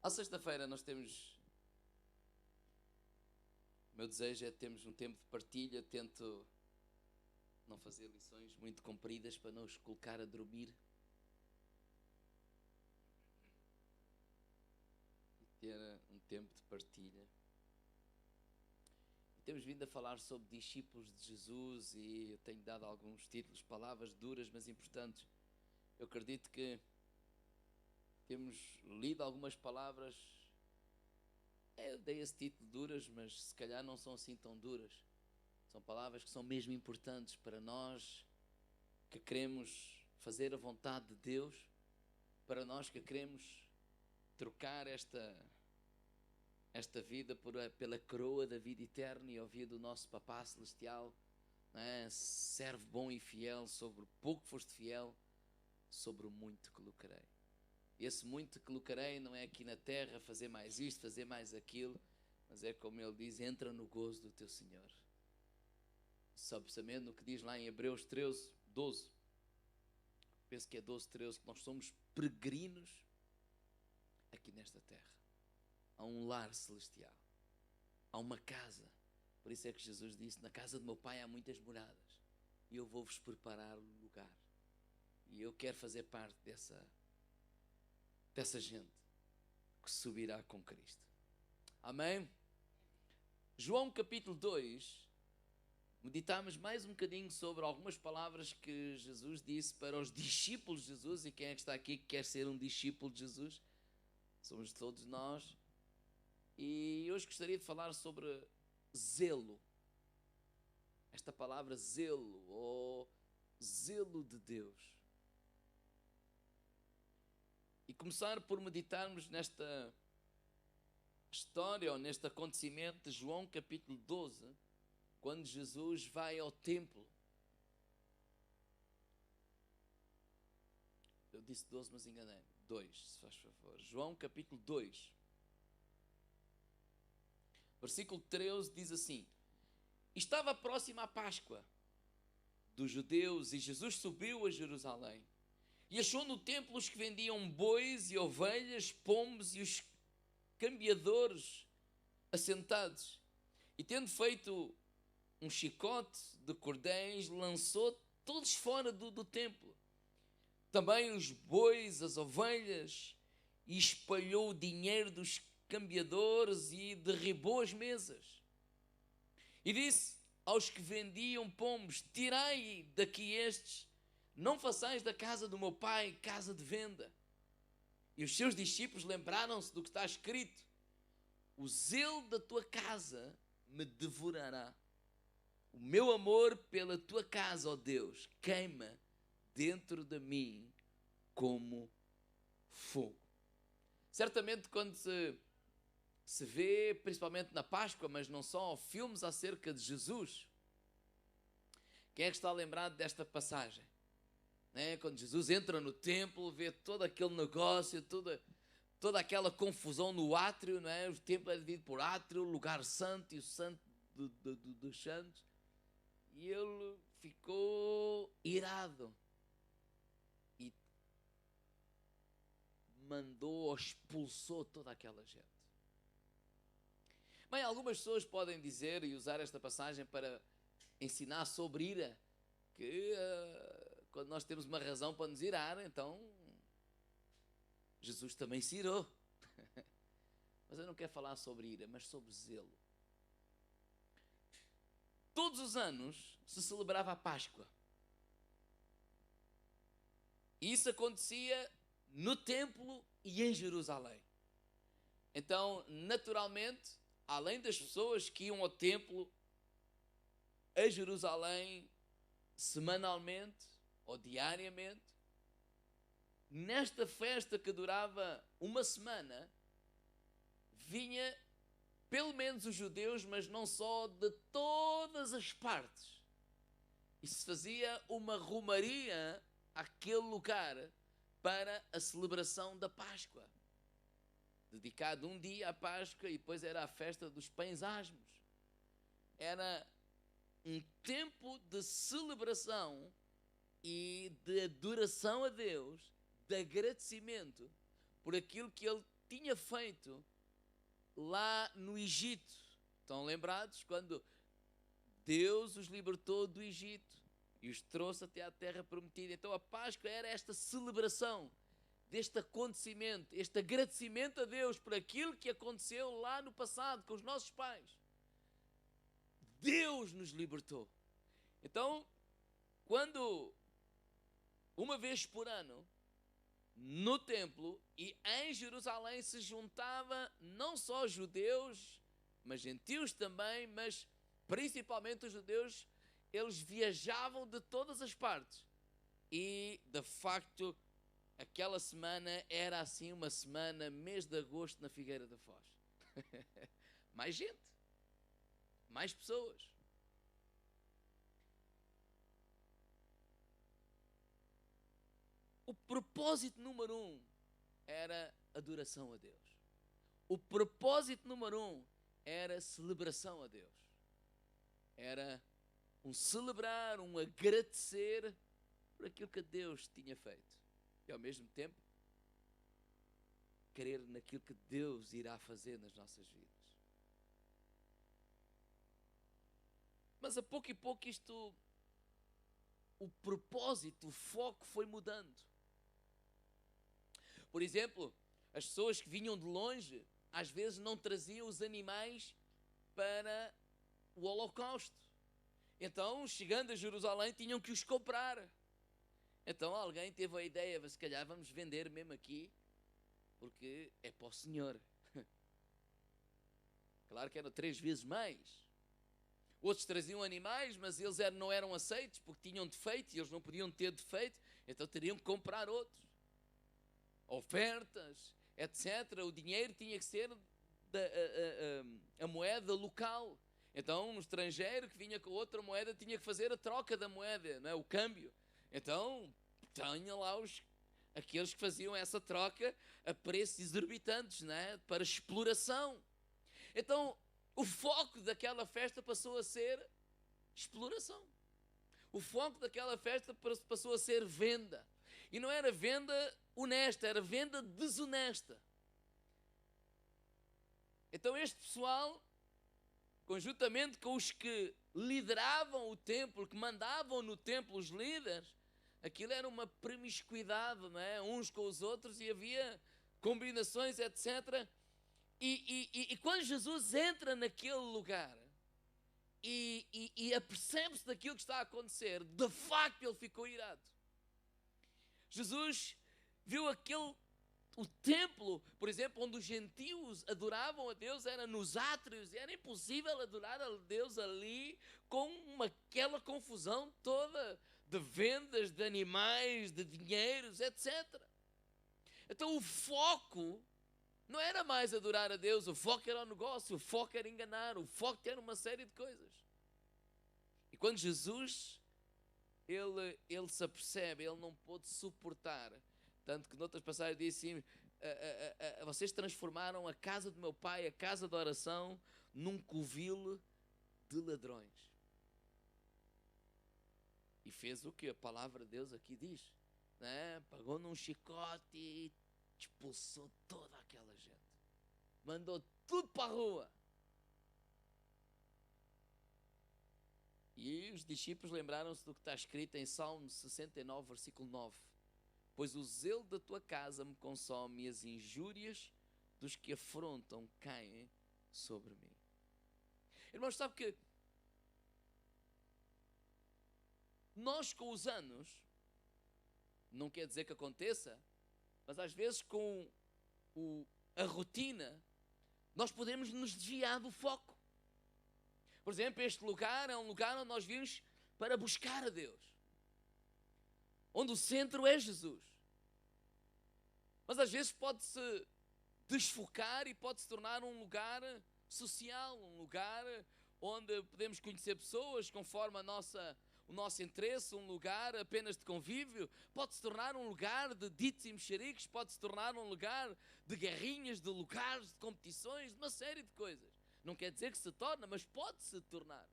À sexta-feira nós temos, o meu desejo é termos um tempo de partilha. Tento não fazer lições muito compridas para não os colocar a dormir e ter um tempo de partilha. E temos vindo a falar sobre discípulos de Jesus e eu tenho dado alguns títulos, palavras duras mas importantes. Eu acredito que temos lido algumas palavras. Eu dei esse título duras, mas se calhar não são assim tão duras. São palavras que são mesmo importantes para nós que queremos fazer a vontade de Deus, para nós que queremos trocar esta vida pela coroa da vida eterna e ouvir do nosso Papá Celestial, não é? Servo bom e fiel, sobre o pouco foste fiel, sobre o muito que lucrarei. Esse muito que lucrarei não é aqui na terra fazer mais isto, fazer mais aquilo, mas é como ele diz, entra no gozo do teu Senhor. Sabendo no que diz lá em Hebreus 13, 12, penso que é 12, 13, que nós somos peregrinos aqui nesta terra. Há um lar celestial, há uma casa. Por isso é que Jesus disse, na casa do meu Pai há muitas moradas e eu vou-vos preparar um lugar. E eu quero fazer parte dessa gente que subirá com Cristo. Amém? João capítulo 2, meditamos mais um bocadinho sobre algumas palavras que Jesus disse para os discípulos de Jesus. E quem é que está aqui que quer ser um discípulo de Jesus? Somos todos nós. E hoje gostaria de falar sobre zelo. Esta palavra zelo, ou zelo de Deus. E começar por meditarmos nesta história, ou neste acontecimento de João capítulo 12, quando Jesus vai ao templo. Eu disse 12, mas enganei. 2, se faz favor. João capítulo 2. Versículo 13 diz assim: estava próxima a Páscoa dos judeus e Jesus subiu a Jerusalém. E achou no templo os que vendiam bois e ovelhas, pombos e os cambiadores assentados. E tendo feito um chicote de cordéis, lançou todos fora do templo. Também os bois, as ovelhas, e espalhou o dinheiro dos cambiadores e derribou as mesas. E disse aos que vendiam pombos: tirai daqui estes, não façais da casa do meu pai casa de venda. E os seus discípulos lembraram-se do que está escrito: o zelo da tua casa me devorará. O meu amor pela tua casa, ó Deus, queima dentro de mim como fogo. Certamente quando se vê, principalmente na Páscoa, mas não só, filmes acerca de Jesus, quem é que está lembrado desta passagem? Quando Jesus entra no templo, vê todo aquele negócio, toda aquela confusão no átrio, não é? O templo é dividido por átrio, lugar santo e o santo dos santos. E ele ficou irado e mandou, expulsou toda aquela gente. Bem, algumas pessoas podem dizer e usar esta passagem para ensinar sobre ira, que quando nós temos uma razão para nos irar, então Jesus também se irou. Mas eu não quero falar sobre ira, mas sobre zelo. Todos os anos se celebrava a Páscoa. E isso acontecia no templo e em Jerusalém. Então, naturalmente, além das pessoas que iam ao templo, a Jerusalém, semanalmente ou diariamente, nesta festa que durava uma semana, vinha pelo menos os judeus, mas não só, de todas as partes. E se fazia uma romaria àquele lugar para a celebração da Páscoa. Dedicado um dia à Páscoa e depois era a festa dos pães asmos. Era um tempo de celebração e de adoração a Deus, de agradecimento por aquilo que Ele tinha feito lá no Egito. Estão lembrados? Quando Deus os libertou do Egito e os trouxe até à terra prometida. Então a Páscoa era esta celebração deste acontecimento, este agradecimento a Deus por aquilo que aconteceu lá no passado com os nossos pais. Deus nos libertou. Então, quando uma vez por ano, no templo e em Jerusalém se juntava não só judeus, mas gentios também, mas principalmente os judeus, eles viajavam de todas as partes. E, de facto, aquela semana era assim uma semana, mês de agosto, na Figueira da Foz. Mais gente, mais pessoas. O propósito número 1 era adoração a Deus. O propósito número 1 era celebração a Deus. Era um celebrar, um agradecer por aquilo que Deus tinha feito. E ao mesmo tempo, crer naquilo que Deus irá fazer nas nossas vidas. Mas a pouco e pouco o propósito, o foco foi mudando. Por exemplo, as pessoas que vinham de longe, às vezes não traziam os animais para o holocausto. Então, chegando a Jerusalém, tinham que os comprar. Então alguém teve a ideia, se calhar vamos vender mesmo aqui, porque é para o Senhor. Claro que eram 3 vezes mais. Outros traziam animais, mas eles não eram aceitos, porque tinham defeito, e eles não podiam ter defeito, então teriam que comprar outros. Ofertas, etc. O dinheiro tinha que ser a moeda local. Então, um estrangeiro que vinha com outra moeda tinha que fazer a troca da moeda, não é? O câmbio. Então, tinha lá aqueles que faziam essa troca a preços exorbitantes, não é? Para exploração. Então, o foco daquela festa passou a ser exploração. O foco daquela festa passou a ser venda. E não era venda honesta, era venda desonesta. Então este pessoal, conjuntamente com os que lideravam o templo, que mandavam no templo os líderes, aquilo era uma promiscuidade, não é? Uns com os outros, e havia combinações, etc. E quando Jesus entra naquele lugar e apercebe-se daquilo que está a acontecer, de facto ele ficou irado. Jesus viu o templo, por exemplo, onde os gentios adoravam a Deus, era nos átrios, e era impossível adorar a Deus ali com aquela confusão toda de vendas de animais, de dinheiros, etc. Então o foco não era mais adorar a Deus, o foco era o negócio, o foco era enganar, o foco era uma série de coisas. E quando Jesus ele se apercebe, ele não pôde suportar. Tanto que noutras passagens diz assim, vocês transformaram a casa do meu pai, a casa de oração, num covil de ladrões. E fez o que a palavra de Deus aqui diz, né? Pagou num chicote e expulsou toda aquela gente. Mandou tudo para a rua. E os discípulos lembraram-se do que está escrito em Salmo 69, versículo 9. Pois o zelo da tua casa me consome e as injúrias dos que afrontam caem sobre mim. Irmãos, sabe que nós com os anos, não quer dizer que aconteça, mas às vezes com a rotina, nós podemos nos desviar do foco. Por exemplo, este lugar é um lugar onde nós vimos para buscar a Deus. Onde o centro é Jesus. Mas às vezes pode-se desfocar e pode se tornar um lugar social, um lugar onde podemos conhecer pessoas conforme o nosso interesse, um lugar apenas de convívio, pode se tornar um lugar de ditos e mexericos, pode se tornar um lugar de guerrinhas, de lugares, de competições, de uma série de coisas. Não quer dizer que se torna, mas pode-se tornar.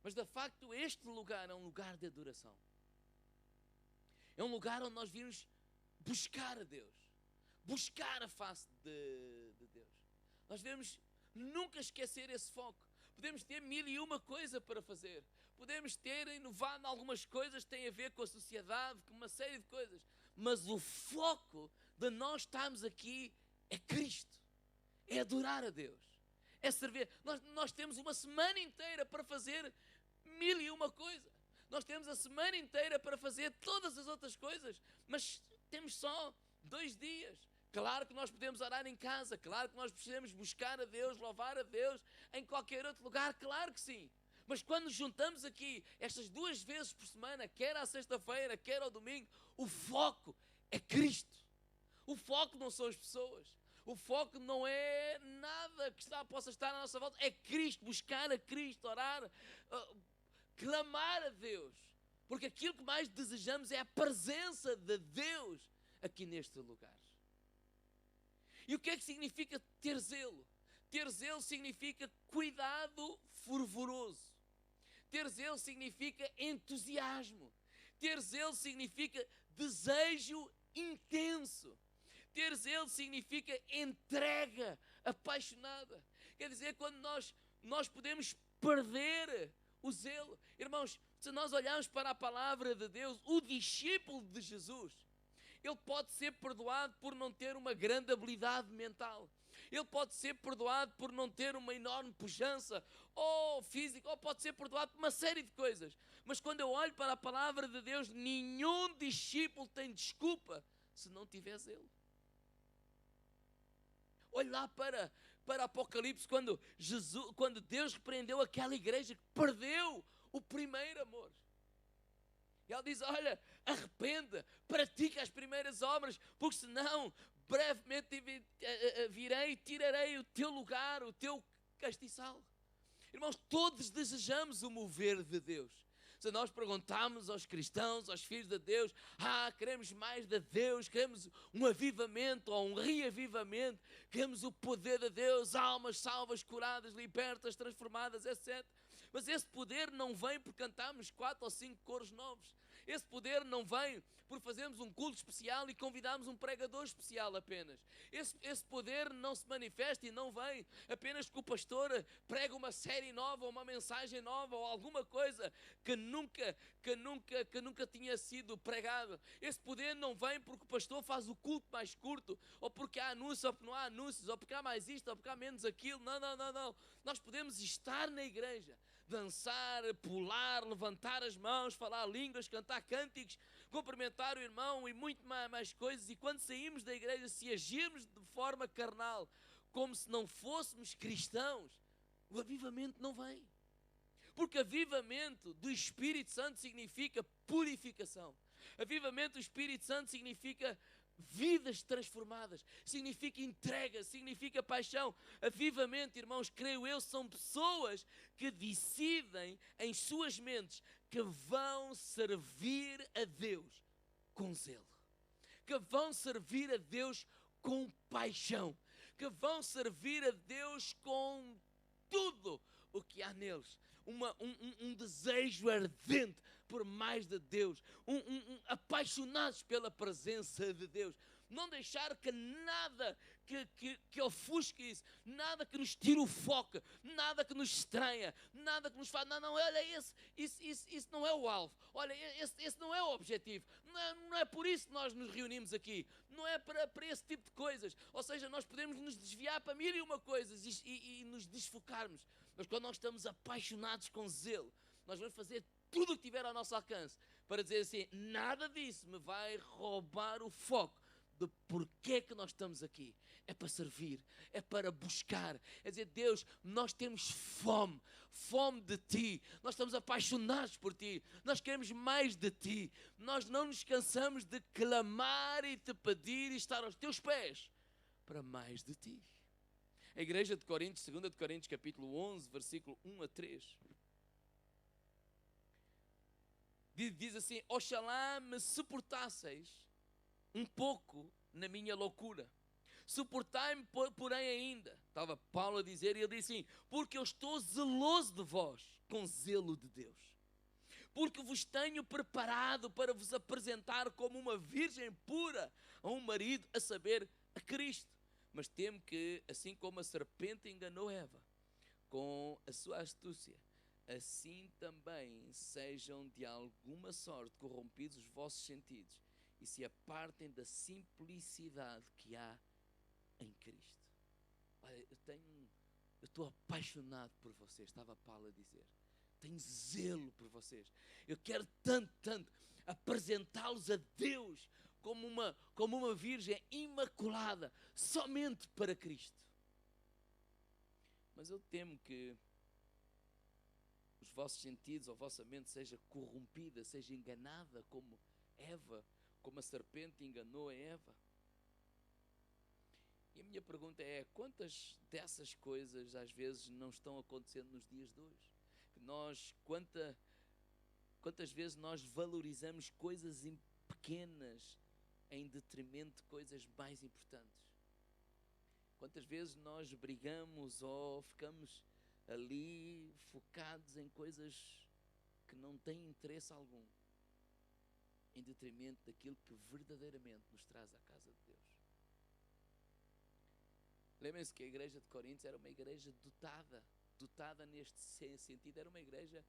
Mas de facto este lugar é um lugar de adoração. É um lugar onde nós vimos buscar a Deus, buscar a face de Deus. Nós devemos nunca esquecer esse foco. Podemos ter 1001 coisa para fazer. Podemos ter inovado em algumas coisas que têm a ver com a sociedade, com uma série de coisas. Mas o foco de nós estarmos aqui é Cristo. É adorar a Deus. É servir. Nós temos uma semana inteira para fazer 1001 coisa. Nós temos a semana inteira para fazer todas as outras coisas. Mas temos só 2 dias. Claro que nós podemos orar em casa. Claro que nós precisamos buscar a Deus, louvar a Deus em qualquer outro lugar. Claro que sim. Mas quando nos juntamos aqui, estas 2 vezes por semana, quer à sexta-feira, quer ao domingo, o foco é Cristo. O foco não são as pessoas. O foco não é nada que possa estar à nossa volta. É Cristo, buscar a Cristo, orar, clamar a Deus. Porque aquilo que mais desejamos é a presença de Deus aqui neste lugar. E o que é que significa ter zelo? Ter zelo significa cuidado fervoroso. Ter zelo significa entusiasmo. Ter zelo significa desejo intenso. Ter zelo significa entrega apaixonada. Quer dizer, quando nós podemos perder o zelo. Irmãos, se nós olharmos para a palavra de Deus, o discípulo de Jesus, ele pode ser perdoado por não ter uma grande habilidade mental. Ele pode ser perdoado por não ter uma enorme pujança, ou física, ou pode ser perdoado por uma série de coisas. Mas quando eu olho para a palavra de Deus, nenhum discípulo tem desculpa se não tiver zelo. Olhe lá para Apocalipse, quando Deus repreendeu aquela igreja que perdeu o primeiro amor. E ela diz, olha, arrependa, pratica as primeiras obras, porque senão brevemente virei e tirarei o teu lugar, o teu castiçal. Irmãos, todos desejamos o mover de Deus. Se nós perguntarmos aos cristãos, aos filhos de Deus, queremos mais de Deus, queremos um avivamento ou um reavivamento, queremos o poder de Deus, almas salvas, curadas, libertas, transformadas, etc. Mas esse poder não vem por cantarmos 4 ou 5 coros novos. Esse poder não vem por fazermos um culto especial e convidarmos um pregador especial apenas. Esse poder não se manifesta e não vem apenas que o pastor prega uma série nova, ou uma mensagem nova, ou alguma coisa que nunca tinha sido pregado. Esse poder não vem porque o pastor faz o culto mais curto, ou porque há anúncios, ou porque não há anúncios, ou porque há mais isto, ou porque há menos aquilo. Não. Nós podemos estar na igreja, dançar, pular, levantar as mãos, falar línguas, cantar cânticos, cumprimentar o irmão e muito mais coisas. E quando saímos da igreja, se agirmos de forma carnal, como se não fôssemos cristãos, o avivamento não vem. Porque avivamento do Espírito Santo significa purificação. Avivamento do Espírito Santo significa vidas transformadas, significa entrega, significa paixão. Avivamento, irmãos, creio eu, são pessoas que decidem em suas mentes que vão servir a Deus com zelo, que vão servir a Deus com paixão, que vão servir a Deus com tudo o que há neles. Um desejo ardente por mais de Deus, apaixonados pela presença de Deus. Não deixar que nada que ofusque isso, nada que nos tire o foco, nada que nos estranha, nada que nos faça, não, olha, isso não é o alvo, olha, esse não é o objetivo, não é por isso que nós nos reunimos aqui, não é para esse tipo de coisas. Ou seja, nós podemos nos desviar para 1001 coisas e nos desfocarmos, mas quando nós estamos apaixonados com zelo, nós vamos fazer tudo o que tiver ao nosso alcance para dizer assim, nada disso me vai roubar o foco de porquê que nós estamos aqui. É para servir, é para buscar, é dizer, Deus, nós temos fome de Ti, nós estamos apaixonados por Ti, nós queremos mais de Ti, nós não nos cansamos de clamar e te pedir e estar aos Teus pés para mais de Ti. A igreja de Coríntios, 2 de Coríntios capítulo 11, versículo 1 a 3, diz assim, oxalá me suportasseis um pouco na minha loucura. Suportai-me, porém, ainda. Estava Paulo a dizer, e ele disse assim: porque eu estou zeloso de vós, com zelo de Deus. Porque vos tenho preparado para vos apresentar como uma virgem pura a um marido, a saber, a Cristo. Mas temo que, assim como a serpente enganou Eva com a sua astúcia, assim também sejam de alguma sorte corrompidos os vossos sentidos e se apartem da simplicidade que há em Cristo. Olha, eu estou apaixonado por vocês, estava Paulo a dizer. Tenho zelo por vocês. Eu quero tanto apresentá-los a Deus como uma virgem imaculada, somente para Cristo. Mas eu temo que os vossos sentidos, ou a vossa mente seja corrompida, seja enganada como Eva, como a serpente enganou a Eva. E a minha pergunta é: quantas dessas coisas às vezes não estão acontecendo nos dias de hoje? Quantas vezes nós valorizamos coisas pequenas em detrimento de coisas mais importantes? Quantas vezes nós brigamos ou ficamos ali focados em coisas que não têm interesse algum, em detrimento daquilo que verdadeiramente nos traz à casa de Deus? Lembrem-se que a igreja de Corinto era uma igreja dotada neste sentido, era uma igreja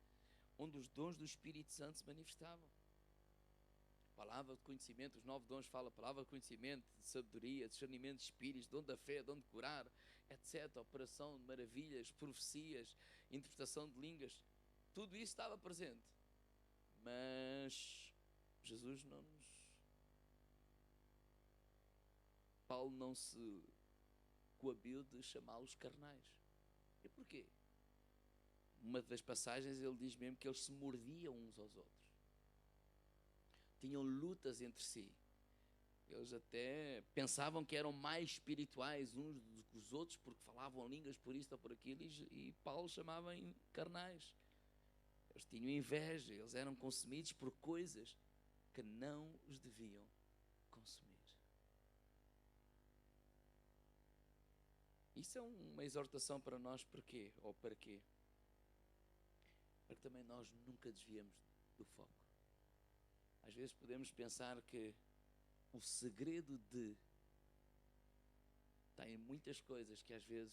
onde os dons do Espírito Santo se manifestavam. Palavra de conhecimento, os 9 dons falam: palavra de conhecimento, de sabedoria, discernimento de espíritos, dom da fé, dom de curar, etc. Operação de maravilhas, profecias, interpretação de línguas. Tudo isso estava presente. Mas Jesus não nos... Paulo não se coabiu de chamá-los carnais. E porquê? Uma das passagens ele diz mesmo que eles se mordiam uns aos outros. Tinham lutas entre si. Eles até pensavam que eram mais espirituais uns do que os outros, porque falavam línguas por isto ou por aquilo, e Paulo chamava em carnais. Eles tinham inveja, eles eram consumidos por coisas que não os deviam consumir. Isso é uma exortação para nós, porquê? Ou para quê? Para que também nós nunca desviemos do foco. Às vezes podemos pensar que o segredo está em muitas coisas que às vezes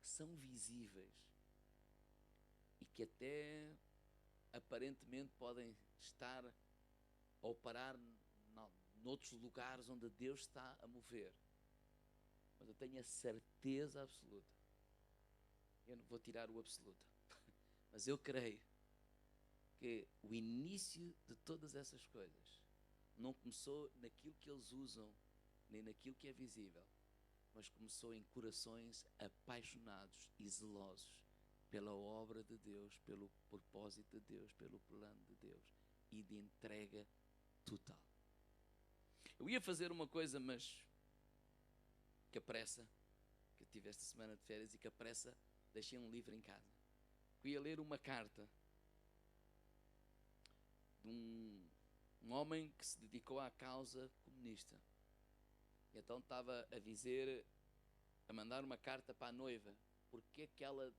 são visíveis e que até aparentemente podem estar ou parar noutros lugares onde Deus está a mover. Mas eu tenho a certeza absoluta, eu não vou tirar o absoluto, mas eu creio que o início de todas essas coisas não começou naquilo que eles usam, nem naquilo que é visível, mas começou em corações apaixonados e zelosos pela obra de Deus, pelo propósito de Deus, pelo plano de Deus e de entrega total. Eu ia fazer uma coisa, mas que a pressa, que eu tive esta semana de férias e que a pressa deixei um livro em casa. Eu ia ler uma carta de um homem que se dedicou à causa comunista. E então estava a dizer, a mandar uma carta para a noiva, porque é que ela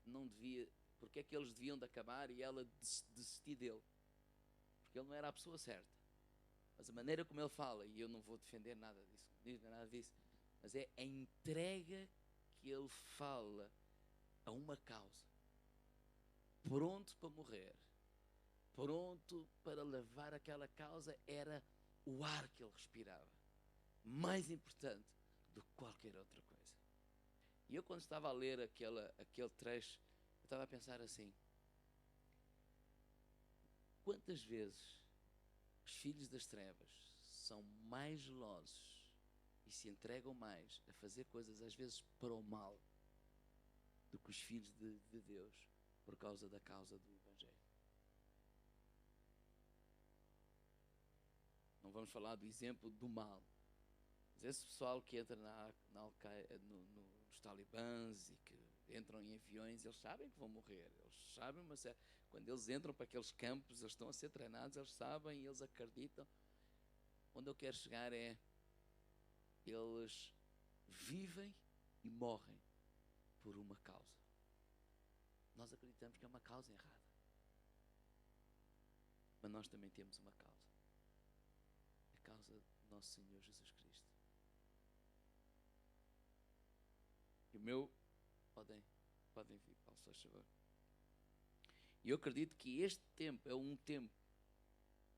não devia, porque é que eles deviam de acabar e ela desistir dele. Porque ele não era a pessoa certa. Mas a maneira como ele fala, e eu não vou defender nada disso, nada disso, mas é a entrega que ele fala a uma causa. Pronto para morrer, pronto para levar aquela causa, era o ar que ele respirava. Mais importante do que qualquer outra coisa. E eu, quando estava a ler aquele trecho, eu estava a pensar assim: quantas vezes os filhos das trevas são mais zelosos e se entregam mais a fazer coisas às vezes para o mal do que os filhos de Deus por causa da causa do Evangelho. Não vamos falar do exemplo do mal, mas esse pessoal que entra nos talibãs e que entram em aviões, eles sabem que vão morrer, eles sabem, mas quando eles entram para aqueles campos, eles estão a ser treinados, eles sabem e eles acreditam. Onde eu quero chegar é: eles vivem e morrem por uma causa. Nós acreditamos que é uma causa errada, mas nós também temos uma causa, a causa do nosso Senhor Jesus Cristo. E o meu, podem vir, Paulo, se faz favor. E eu acredito que este tempo é um tempo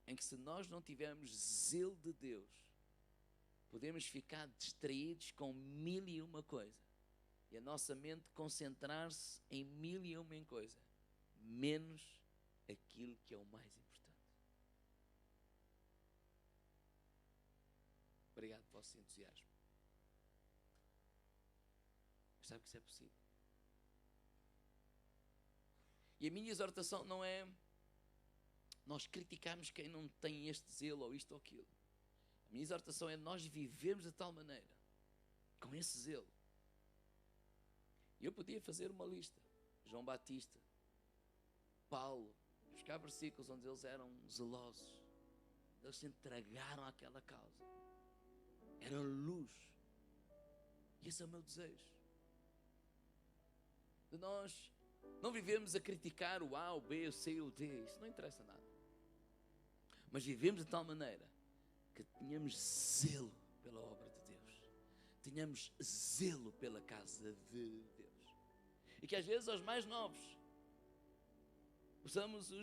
em que, se nós não tivermos zelo de Deus, podemos ficar distraídos com 1001 coisa, e a nossa mente concentrar-se em 1001 coisa, menos aquilo que é o mais importante. Obrigado pelo vosso entusiasmo. Mas sabe que isso é possível. E a minha exortação não é nós criticarmos quem não tem este zelo ou isto ou aquilo. A minha exortação é nós vivermos de tal maneira, com esse zelo. E eu podia fazer uma lista. João Batista, Paulo, buscar versículos onde eles eram zelosos. Eles se entregaram àquela causa. Era luz. E esse é o meu desejo. De nós não vivemos a criticar o A, o B, o C, o D. Isso não interessa nada. Mas vivemos de tal maneira que tenhamos zelo pela obra de Deus. Tenhamos zelo pela casa de Deus. E que às vezes aos mais novos usamos que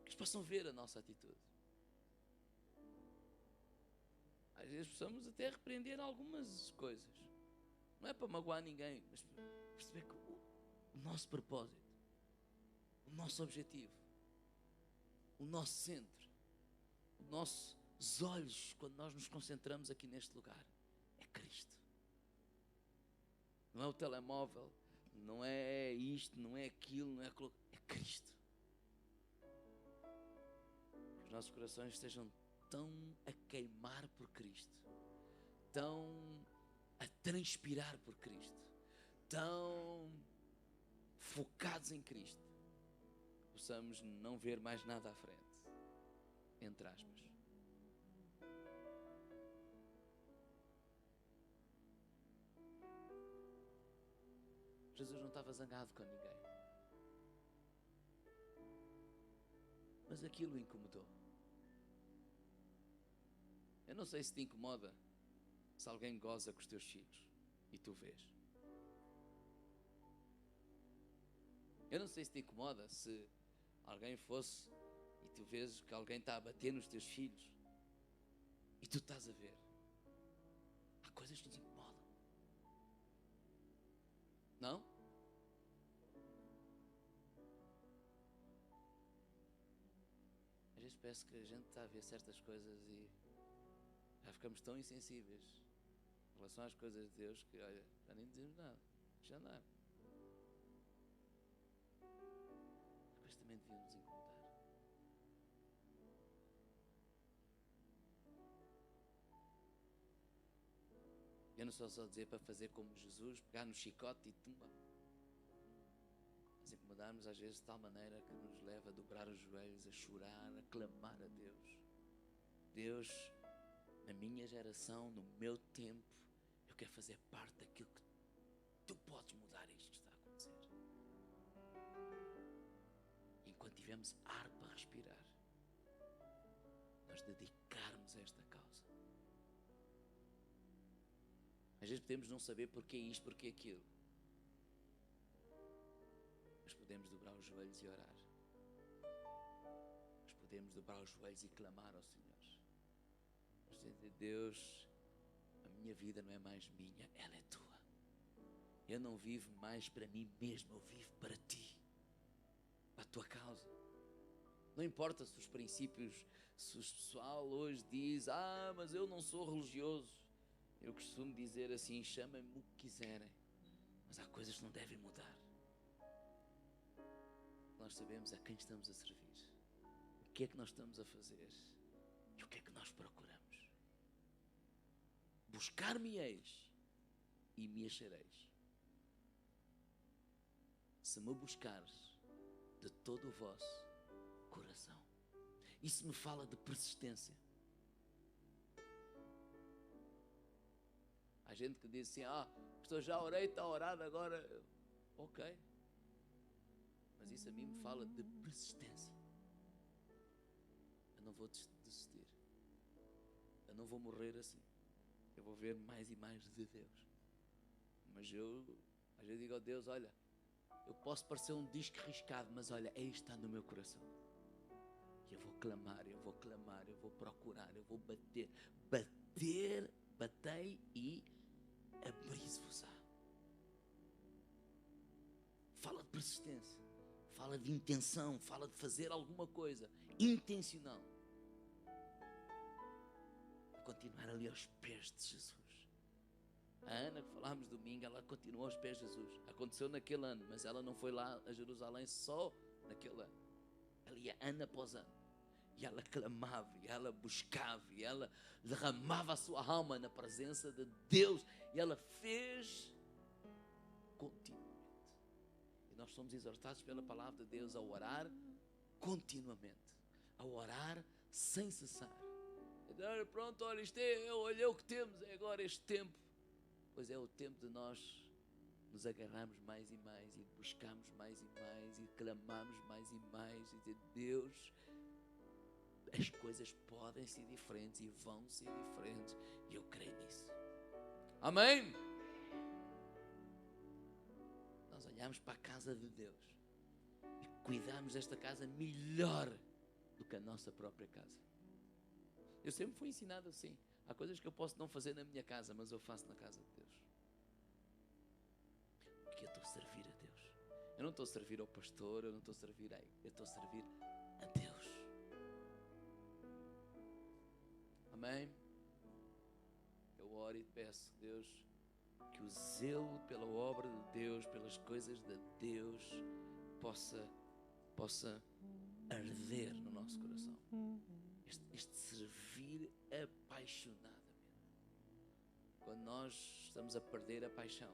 eles possam ver a nossa atitude. Às vezes possamos até repreender algumas coisas. Não é para magoar ninguém, mas para perceber que o nosso propósito, o nosso objetivo, o nosso centro, os nossos olhos, quando nós nos concentramos aqui neste lugar, é Cristo. Não é o telemóvel, não é isto, não é aquilo, não é aquilo, é Cristo. Que os nossos corações estejam tão a queimar por Cristo, tão a transpirar por Cristo, tão focados em Cristo, possamos não ver mais nada à frente, entre aspas. Jesus não estava zangado com ninguém, mas aquilo o incomodou. Eu não sei se te incomoda se alguém goza com os teus filhos e tu vês. Eu não sei se te incomoda se alguém fosse e tu vês que alguém está a bater nos teus filhos e tu estás a ver. Há coisas que nos incomodam. Não? Às vezes parece que a gente está a ver certas coisas e já ficamos tão insensíveis em relação às coisas de Deus que, olha, já nem dizemos nada. Já andar. Mas também deviam nos incomodar. Eu não sou só dizer para fazer como Jesus, pegar no chicote e tumba. Mas incomodarmos às vezes de tal maneira que nos leva a dobrar os joelhos, a chorar, a clamar a Deus. Deus, na minha geração, no meu tempo, eu quero fazer parte daquilo que tu podes mudar isto que está a acontecer. E enquanto tivermos ar para respirar, nós dedicarmos a esta causa. Às vezes podemos não saber porque isto, porque aquilo, mas podemos dobrar os joelhos e orar. Mas podemos dobrar os joelhos e clamar ao Senhor. Dizer, Deus, a minha vida não é mais minha, ela é tua. Eu não vivo mais para mim mesmo, eu vivo para ti, para a tua causa. Não importa se os princípios, se o pessoal hoje diz, mas eu não sou religioso. Eu costumo dizer assim, chamem-me o que quiserem, mas há coisas que não devem mudar. Nós sabemos a quem estamos a servir, o que é que nós estamos a fazer e o que é que nós procuramos. Buscar-me-eis e me achareis, se me buscares de todo o vosso coração. Isso me fala de persistência. Há gente que diz assim, pastor, já orei, está orado, agora... Ok. Mas isso a mim me fala de persistência. Eu não vou desistir. Eu não vou morrer assim. Eu vou ver mais e mais de Deus. Mas eu, às vezes digo a Deus, olha, eu posso parecer um disco riscado, mas olha, aí está no meu coração. E eu vou clamar, eu vou procurar, eu vou bater. Batei e abri-se-vos-á. Fala de persistência, fala de intenção, fala de fazer alguma coisa intencional. A continuar ali aos pés de Jesus. A Ana, que falámos domingo, ela continuou aos pés de Jesus. Aconteceu naquele ano, mas ela não foi lá a Jerusalém só naquele ano. Ela ia ano após ano. E ela clamava, e ela buscava, e ela derramava a sua alma na presença de Deus. E ela fez continuamente. E nós somos exortados pela palavra de Deus a orar continuamente. A orar sem cessar. Pronto, olha, eu olhei o que temos, é agora este tempo. Pois é o tempo de nós nos agarrarmos mais e mais, e buscarmos mais e mais, e clamarmos mais e mais, e dizer, Deus, as coisas podem ser diferentes e vão ser diferentes, e eu creio nisso. Amém? Nós olhamos para a casa de Deus e cuidamos desta casa melhor do que a nossa própria casa. Eu sempre fui ensinado assim. Há coisas que eu posso não fazer na minha casa, mas eu faço na casa de Deus. Porque eu estou a servir a Deus. Eu não estou a servir ao pastor, eu não estou a servir eu estou a servir a Deus. Amém? Eu oro e peço, Deus, que o zelo pela obra de Deus, pelas coisas de Deus, possa arder no nosso coração. Este servir apaixonadamente. Quando nós estamos a perder a paixão,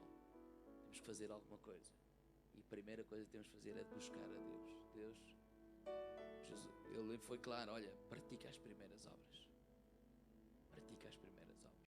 temos que fazer alguma coisa. E a primeira coisa que temos que fazer é buscar a Deus. Jesus, ele foi claro, olha, pratica as primeiras obras.